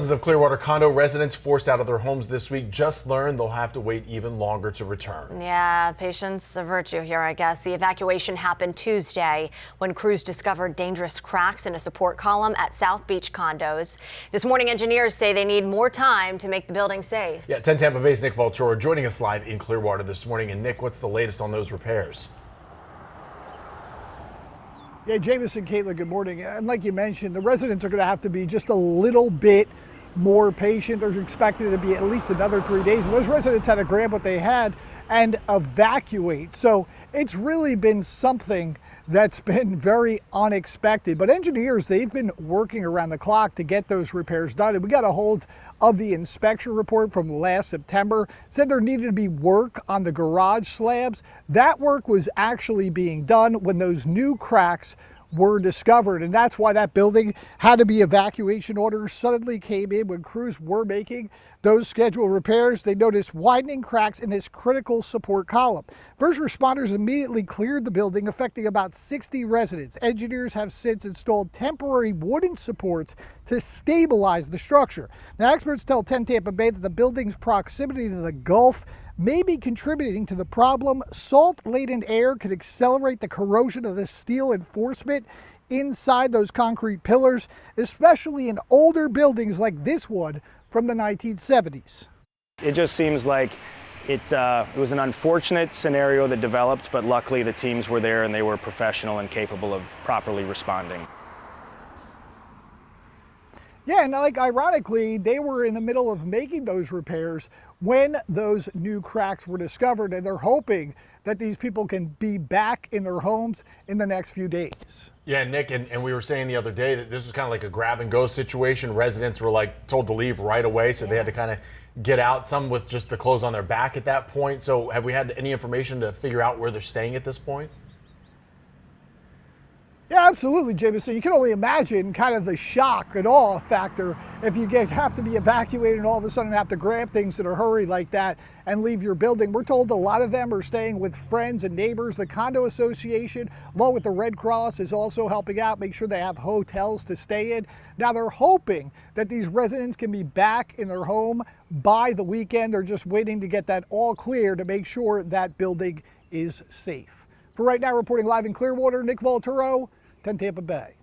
Dozens of Clearwater condo residents forced out of their homes this week just learned they'll have to wait even longer to return. Yeah, patience a virtue here, I guess. The evacuation happened Tuesday when crews discovered dangerous cracks in a support column at South Beach condos. This morning, engineers say they need more time to make the building safe. Yeah, 10 Tampa Bay's Nick Valtoro joining us live in Clearwater this morning. And Nick, what's the latest on those repairs? Yeah, Jameson, Caitlin, good morning. And like you mentioned, the residents are going to have to be just a little bit more patient. They're expected to be at least another 3 days. And those residents had to grab what they had and evacuate. So it's really been something that's been very unexpected. But engineers, they've been working around the clock to get those repairs done. And we got a hold of the inspection report from last September. It said there needed to be work on the garage slabs. That work was actually being done when those new cracks were discovered, and that's why that building had to be evacuation orders suddenly came in when crews were making those scheduled repairs. They noticed widening cracks in this critical support column. First responders immediately cleared the building, affecting about 60 residents. Engineers have since installed temporary wooden supports to stabilize the structure. Now, experts tell 10 Tampa Bay that the building's proximity to the Gulf may be contributing to the problem. Salt-laden air could accelerate the corrosion of the steel reinforcement inside those concrete pillars, especially in older buildings like this one from the 1970s. It just seems like it was an unfortunate scenario that developed, but luckily the teams were there and they were professional and capable of properly responding. Yeah, and ironically, they were in the middle of making those repairs when those new cracks were discovered, and they're hoping that these people can be back in their homes in the next few days. Yeah, Nick, and we were saying the other day that this was kind of like a grab and go situation. Residents were told to leave right away, so they had to kind of get out, some with just the clothes on their back at that point. So have we had any information to figure out where they're staying at this point? Yeah, absolutely, Jameson. You can only imagine kind of the shock and awe factor if you have to be evacuated and all of a sudden have to grab things in a hurry like that and leave your building. We're told a lot of them are staying with friends and neighbors. The condo association, along with the Red Cross, is also helping out, make sure they have hotels to stay in. Now, they're hoping that these residents can be back in their home by the weekend. They're just waiting to get that all clear to make sure that building is safe. For right now, reporting live in Clearwater, Nick Valtoro, 10 Tampa Bay.